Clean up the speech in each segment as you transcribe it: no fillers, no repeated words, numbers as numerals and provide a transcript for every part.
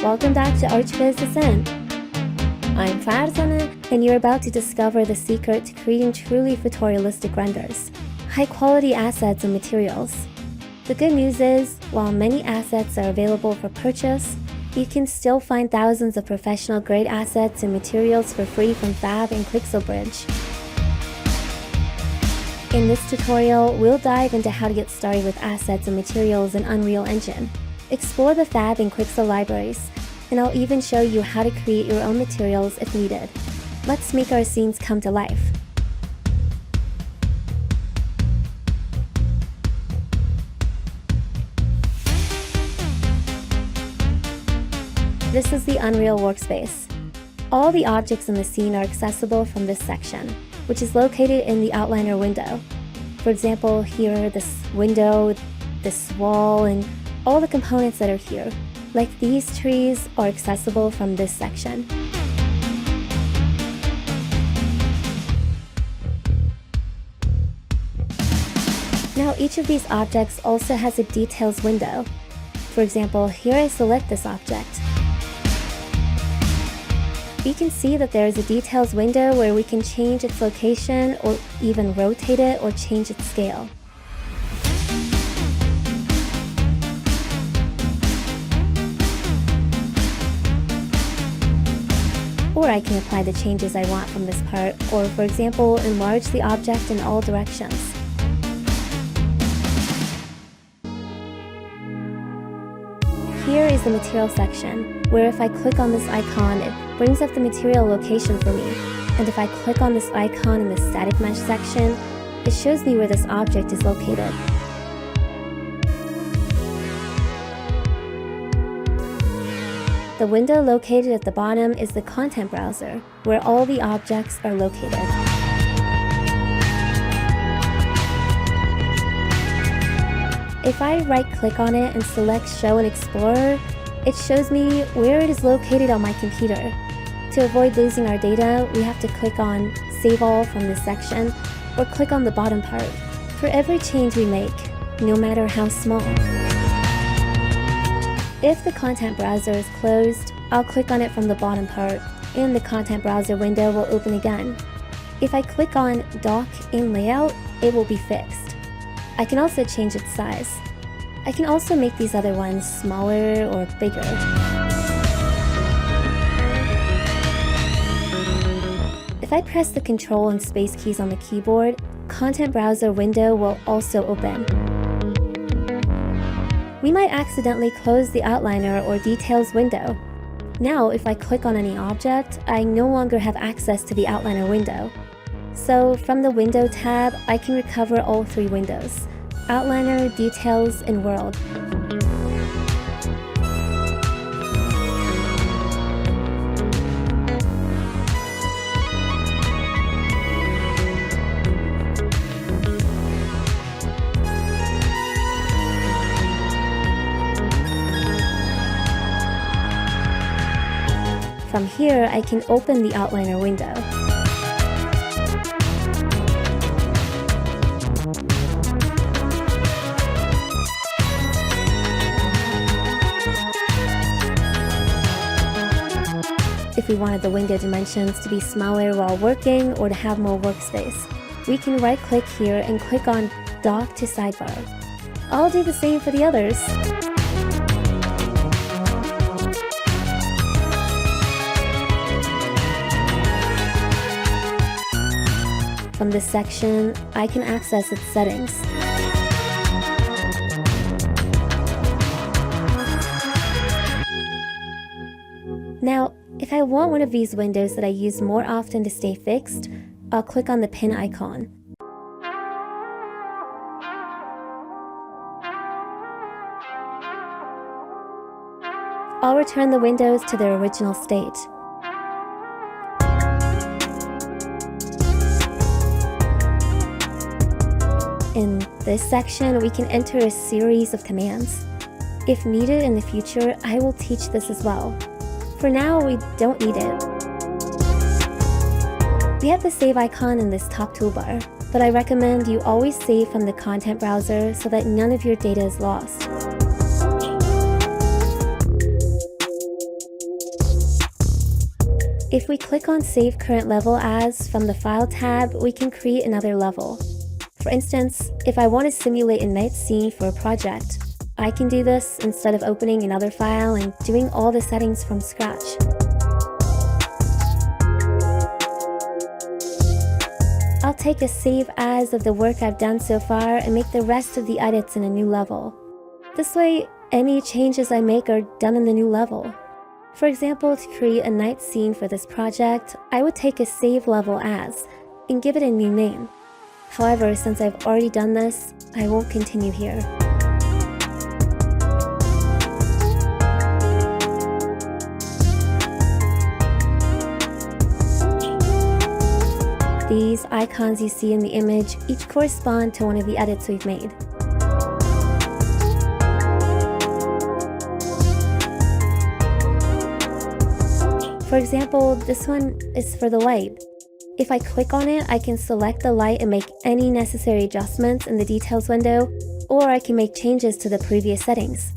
Welcome back to ArchViz Ascent. I'm Farzana, and you're about to discover the secret to creating truly photorealistic renders, high-quality assets and materials. The good news is, while many assets are available for purchase, you can still find thousands of professional-grade assets and materials for free from Fab and QuixelBridge. In this tutorial, we'll dive into how to get started with assets and materials in Unreal Engine, explore the Fab and Quixel libraries, and I'll even show you how to create your own materials if needed. Let's make our scenes come to life. This is the Unreal Workspace. All the objects in the scene are accessible from this section, which is located in the outliner window. For example, here, this window, this wall, and all the components that are here, like these trees, are accessible from this section. Now, each of these objects also has a details window. For example, here I select this object. You can see that there is a details window where we can change its location or even rotate it or change its scale. Or I can apply the changes I want from this part, or for example, enlarge the object in all directions. Here is the material section, where if I click on this icon, it brings up the material location for me. And if I click on this icon in the static mesh section, it shows me where this object is located. The window located at the bottom is the content browser, where all the objects are located. If I right-click on it and select Show in Explorer, it shows me where it is located on my computer. To avoid losing our data, we have to click on Save All from this section, or click on the bottom part, for every change we make, no matter how small. If the content browser is closed, I'll click on it from the bottom part, and the content browser window will open again. If I click on Dock in Layout, it will be fixed. I can also change its size. I can also make these other ones smaller or bigger. If I press the Control and Space keys on the keyboard, Content Browser window will also open. We might accidentally close the outliner or details window. Now, if I click on any object, I no longer have access to the outliner window. So, from the Window tab, I can recover all three windows: Outliner, Details, and World. From here, I can open the outliner window. If we wanted the window dimensions to be smaller while working or to have more workspace, we can right-click here and click on Dock to Sidebar. I'll do the same for the others. From this section, I can access its settings. Now, if I want one of these windows that I use more often to stay fixed, I'll click on the pin icon. I'll return the windows to their original state. In this section, we can enter a series of commands. If needed in the future, I will teach this as well. For now, we don't need it. We have the save icon in this top toolbar, but I recommend you always save from the content browser so that none of your data is lost. If we click on Save Current Level As from the File tab, we can create another level. For instance, if I want to simulate a night scene for a project, I can do this instead of opening another file and doing all the settings from scratch. I'll take a save as of the work I've done so far and make the rest of the edits in a new level. This way, any changes I make are done in the new level. For example, to create a night scene for this project, I would take a save level as and give it a new name. However, since I've already done this, I won't continue here. These icons you see in the image each correspond to one of the edits we've made. For example, this one is for the light. If I click on it, I can select the light and make any necessary adjustments in the details window, or I can make changes to the previous settings.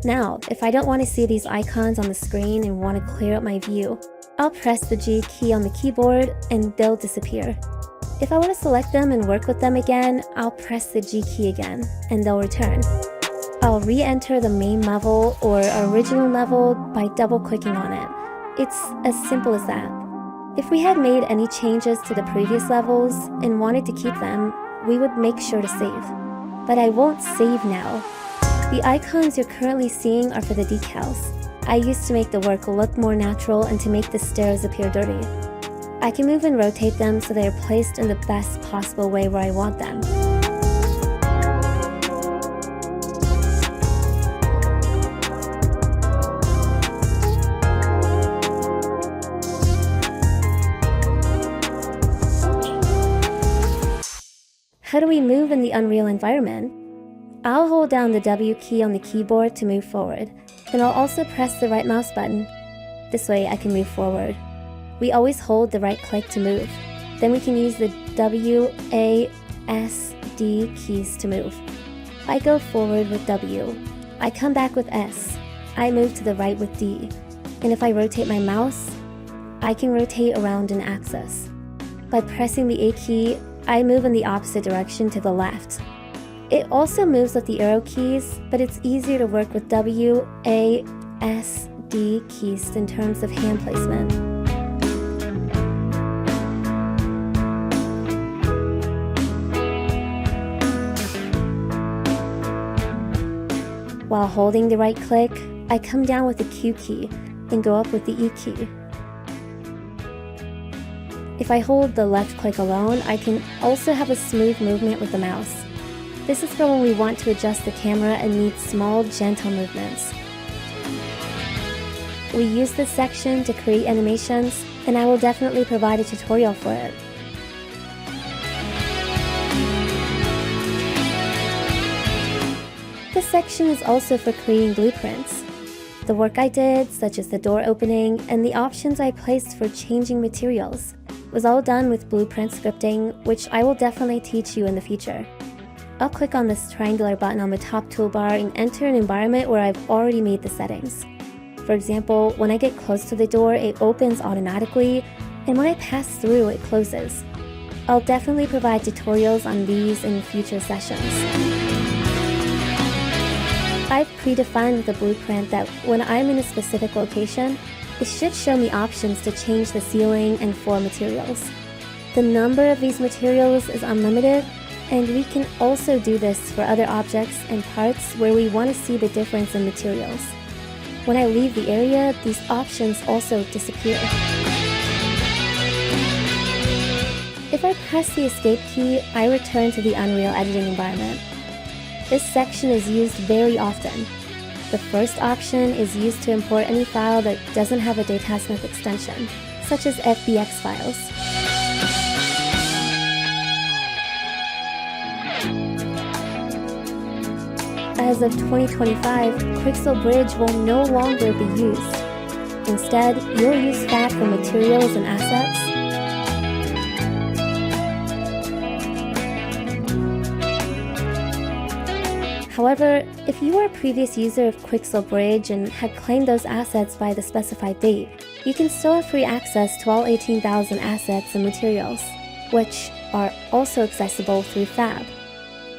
Now, if I don't want to see these icons on the screen and want to clear up my view, I'll press the G key on the keyboard and they'll disappear. If I want to select them and work with them again, I'll press the G key again and they'll return. I'll re-enter the main level or original level by double-clicking on it. It's as simple as that. If we had made any changes to the previous levels and wanted to keep them, we would make sure to save. But I won't save now. The icons you're currently seeing are for the decals. I used to make the work look more natural and to make the stairs appear dirty. I can move and rotate them so they are placed in the best possible way where I want them. How do we move in the Unreal environment? I'll hold down the W key on the keyboard to move forward, and I'll also press the right mouse button. This way I can move forward. We always hold the right click to move. Then we can use the W, A, S, D keys to move. I go forward with W. I come back with S. I move to the right with D. And if I rotate my mouse, I can rotate around an axis. By pressing the A key, I move in the opposite direction to the left. It also moves with the arrow keys, but it's easier to work with W, A, S, D keys in terms of hand placement. While holding the right click, I come down with the Q key and go up with the E key. If I hold the left click alone, I can also have a smooth movement with the mouse. This is for when we want to adjust the camera and need small, gentle movements. We use this section to create animations, and I will definitely provide a tutorial for it. This section is also for creating blueprints. The work I did, such as the door opening, and the options I placed for changing materials, was all done with blueprint scripting, which I will definitely teach you in the future. I'll click on this triangular button on the top toolbar and enter an environment where I've already made the settings. For example, when I get close to the door, it opens automatically, and when I pass through, it closes. I'll definitely provide tutorials on these in future sessions. I've predefined the blueprint that when I'm in a specific location, it should show me options to change the ceiling and floor materials. The number of these materials is unlimited, and we can also do this for other objects and parts where we want to see the difference in materials. When I leave the area, these options also disappear. If I press the Escape key, I return to the Unreal editing environment. This section is used very often. The first option is used to import any file that doesn't have a Datasmith extension, such as FBX files. As of 2025, Quixel Bridge will no longer be used. Instead, you'll use FAT for materials and assets, However, if you are a previous user of Quixel Bridge and had claimed those assets by the specified date, you can still have free access to all 18,000 assets and materials, which are also accessible through Fab.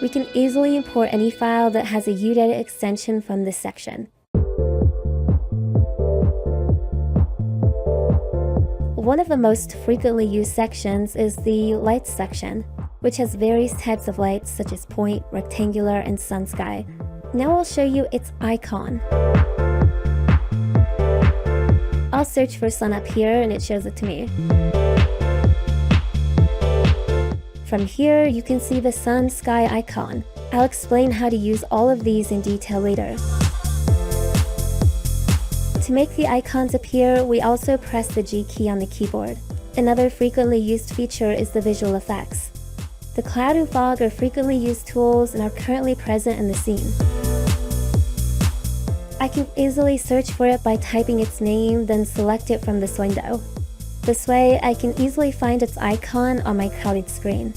We can easily import any file that has a UDedit extension from this section. One of the most frequently used sections is the Lights section, which has various types of lights such as point, rectangular, and sun sky. Now I'll show you its icon. I'll search for sun up here and it shows it to me. From here, you can see the sun sky icon. I'll explain how to use all of these in detail later. To make the icons appear, we also press the G key on the keyboard. Another frequently used feature is the visual effects. The cloud and fog are frequently used tools and are currently present in the scene. I can easily search for it by typing its name, then select it from this window. This way, I can easily find its icon on my crowded screen.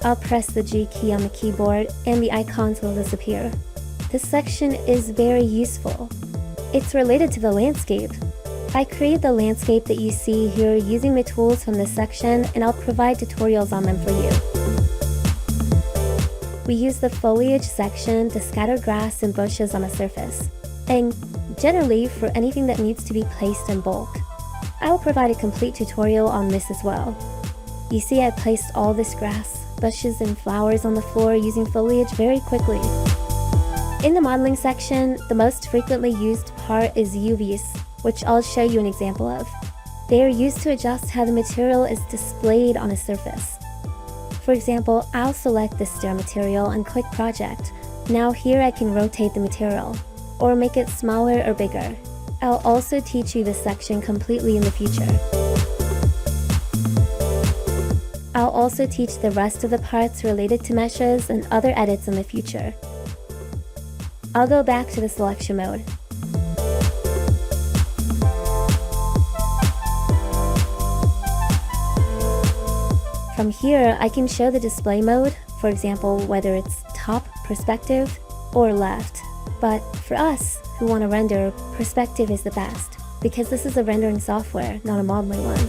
I'll press the G key on the keyboard and the icons will disappear. This section is very useful. It's related to the landscape. I created the landscape that you see here using the tools from this section, and I'll provide tutorials on them for you. We use the foliage section to scatter grass and bushes on a surface, and generally for anything that needs to be placed in bulk. I will provide a complete tutorial on this as well. You see I placed all this grass, bushes, and flowers on the floor using foliage very quickly. In the modeling section, the most frequently used part is UVs, which I'll show you an example of. They are used to adjust how the material is displayed on a surface. For example, I'll select the stair material and click Project. Now here I can rotate the material, or make it smaller or bigger. I'll also teach you this section completely in the future. I'll also teach the rest of the parts related to meshes and other edits in the future. I'll go back to the selection mode. From here, I can show the display mode, for example, whether it's top, perspective, or left. But for us, who want to render, perspective is the best, because this is a rendering software, not a modeling one.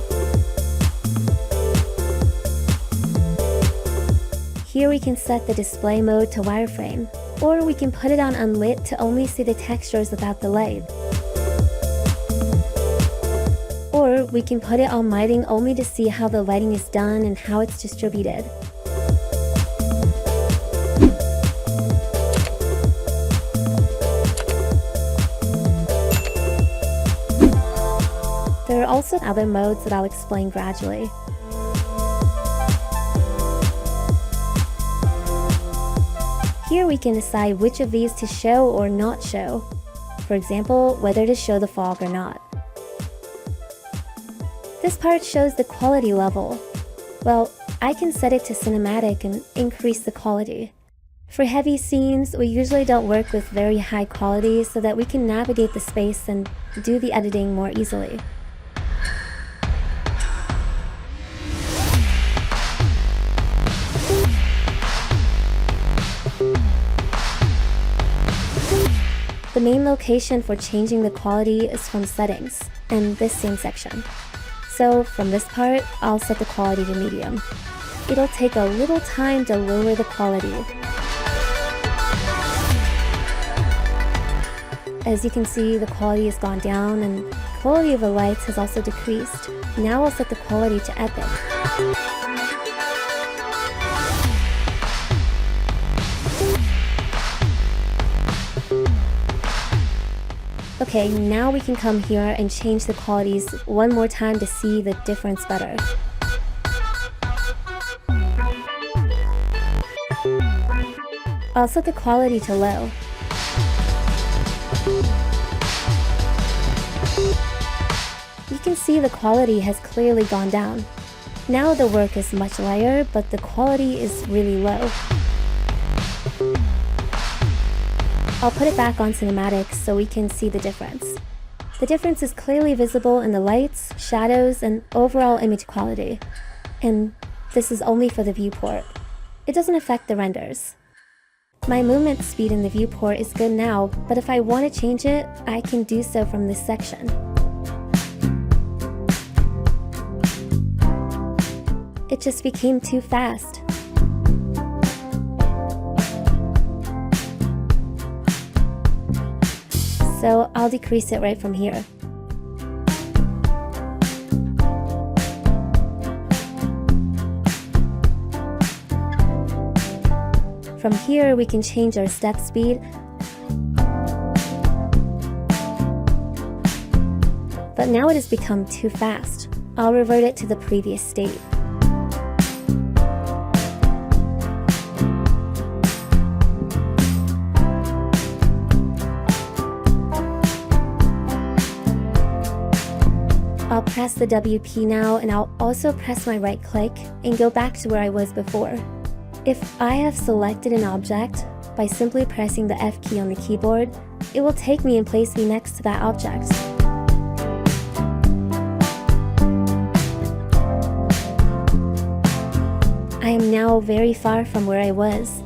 Here we can set the display mode to wireframe, or we can put it on unlit to only see the textures without the light. Or we can put it on lighting only to see how the lighting is done and how it's distributed. There are also other modes that I'll explain gradually. Here we can decide which of these to show or not show. For example, whether to show the fog or not. This part shows the quality level. Well, I can set it to cinematic and increase the quality. For heavy scenes, we usually don't work with very high quality so that we can navigate the space and do the editing more easily. The main location for changing the quality is from Settings, and this same section. So from this part, I'll set the quality to medium. It'll take a little time to lower the quality. As you can see, the quality has gone down and the quality of the lights has also decreased. Now I'll set the quality to Epic. Okay, now we can come here and change the qualities one more time to see the difference better. I'll set the quality to low. You can see the quality has clearly gone down. Now the work is much lighter, but the quality is really low. I'll put it back on cinematic so we can see the difference. The difference is clearly visible in the lights, shadows, and overall image quality. And this is only for the viewport. It doesn't affect the renders. My movement speed in the viewport is good now, but if I want to change it, I can do so from this section. It just became too fast. So I'll decrease it right from here. From here, we can change our step speed. But now it has become too fast. I'll revert it to the previous state. I'll press the W key now, and I'll also press my right click and go back to where I was before. If I have selected an object, by simply pressing the F key on the keyboard, it will take me and place me next to that object. I am now very far from where I was.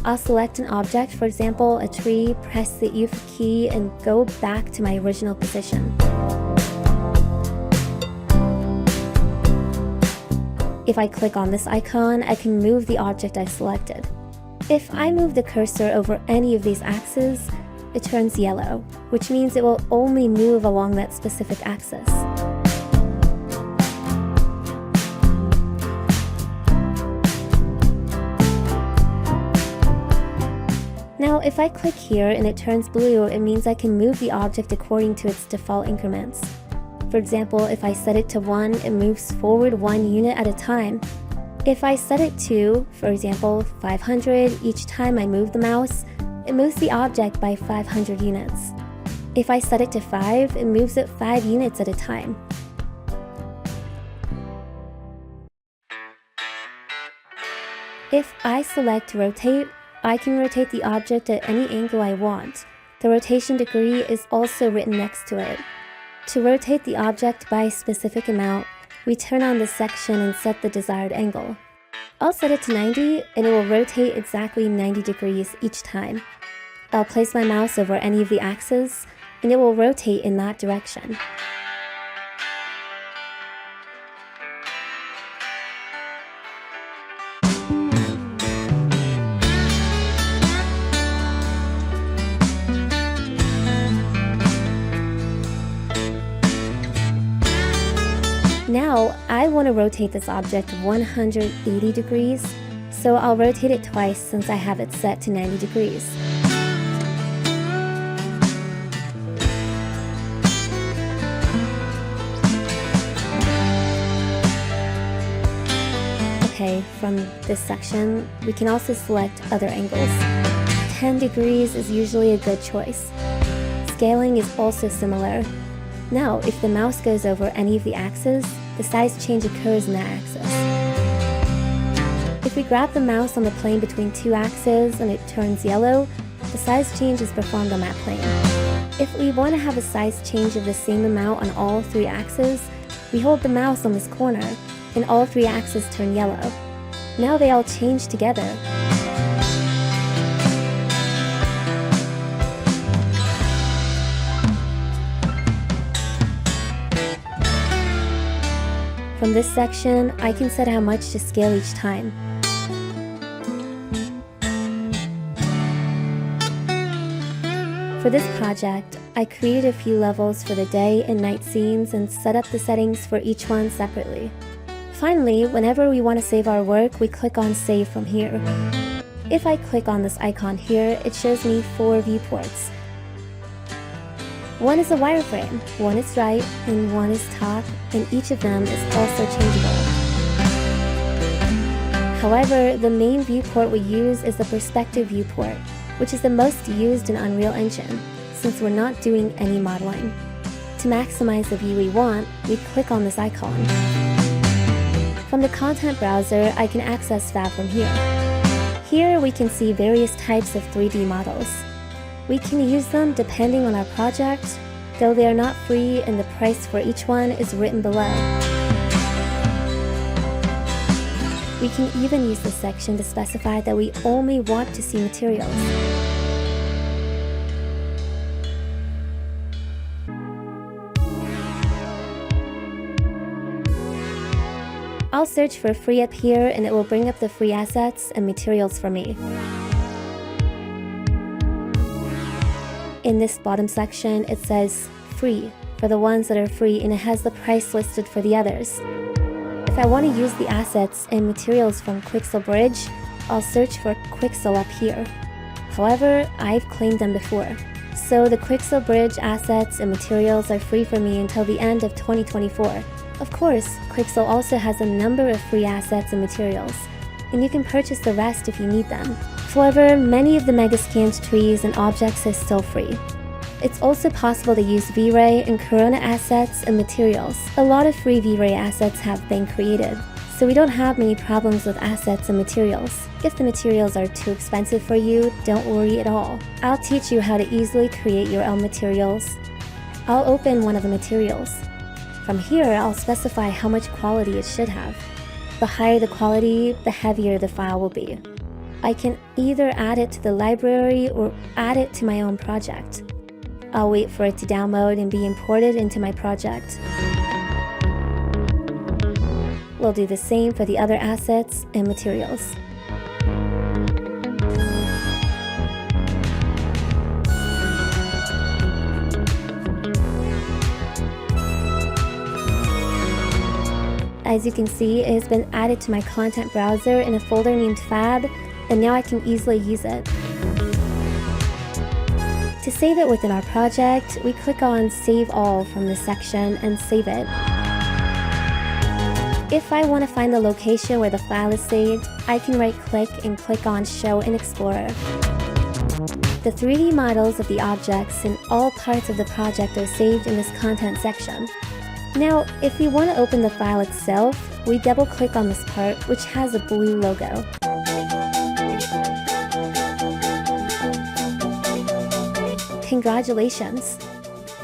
I'll select an object, for example, a tree, press the U key, and go back to my original position. If I click on this icon, I can move the object I selected. If I move the cursor over any of these axes, it turns yellow, which means it will only move along that specific axis. Now, if I click here and it turns blue, it means I can move the object according to its default increments. For example, if I set it to 1, it moves forward 1 unit at a time. If I set it to, for example, 500 each time I move the mouse, it moves the object by 500 units. If I set it to 5, it moves it 5 units at a time. If I select Rotate, I can rotate the object at any angle I want. The rotation degree is also written next to it. To rotate the object by a specific amount, we turn on this section and set the desired angle. I'll set it to 90 and it will rotate exactly 90 degrees each time. I'll place my mouse over any of the axes and it will rotate in that direction. Now, I want to rotate this object 180 degrees, so I'll rotate it twice since I have it set to 90 degrees. Okay, from this section, we can also select other angles. 10 degrees is usually a good choice. Scaling is also similar. Now, if the mouse goes over any of the axes, the size change occurs in that axis. If we grab the mouse on the plane between 2 axes and it turns yellow, the size change is performed on that plane. If we want to have a size change of the same amount on all 3 axes, we hold the mouse on this corner, and all 3 axes turn yellow. Now they all change together. From this section, I can set how much to scale each time. For this project, I created a few levels for the day and night scenes and set up the settings for each one separately. Finally, whenever we want to save our work, we click on Save from here. If I click on this icon here, it shows me 4 viewports. One is a wireframe, one is right, and one is top, and each of them is also changeable. However, the main viewport we use is the perspective viewport, which is the most used in Unreal Engine, since we're not doing any modeling. To maximize the view we want, we click on this icon. From the content browser, I can access that from here. Here we can see various types of 3D models. We can use them depending on our project, though they are not free and the price for each one is written below. We can even use this section to specify that we only want to see materials. I'll search for free up here and it will bring up the free assets and materials for me. In this bottom section, it says free for the ones that are free and it has the price listed for the others. If I want to use the assets and materials from Quixel Bridge, I'll search for Quixel up here. However, I've claimed them before. So the Quixel Bridge assets and materials are free for me until the end of 2024. Of course, Quixel also has a number of free assets and materials, and you can purchase the rest if you need them. However, many of the Megascanned trees and objects are still free. It's also possible to use V-Ray and Corona assets and materials. A lot of free V-Ray assets have been created, so we don't have many problems with assets and materials. If the materials are too expensive for you, don't worry at all. I'll teach you how to easily create your own materials. I'll open one of the materials. From here, I'll specify how much quality it should have. The higher the quality, the heavier the file will be. I can either add it to the library or add it to my own project. I'll wait for it to download and be imported into my project. We'll do the same for the other assets and materials. As you can see, it has been added to my content browser in a folder named Fab, and now I can easily use it. To save it within our project, we click on Save All from this section and save it. If I want to find the location where the file is saved, I can right-click and click on Show in Explorer. The 3D models of the objects in all parts of the project are saved in this content section. Now, if we want to open the file itself, we double-click on this part, which has a blue logo. Congratulations!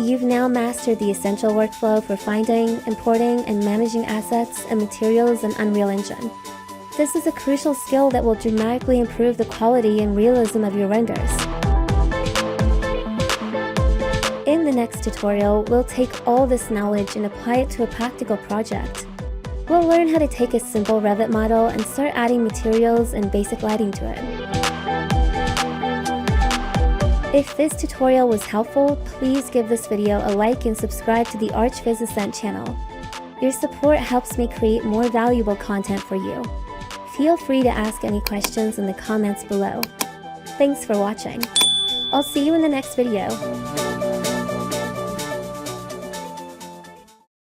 You've now mastered the essential workflow for finding, importing, and managing assets and materials in Unreal Engine. This is a crucial skill that will dramatically improve the quality and realism of your renders. In the next tutorial, we'll take all this knowledge and apply it to a practical project. We'll learn how to take a simple Revit model and start adding materials and basic lighting to it. If this tutorial was helpful, please give this video a like and subscribe to the ArchViz Ascent channel. Your support helps me create more valuable content for you. Feel free to ask any questions in the comments below. Thanks for watching. I'll see you in the next video.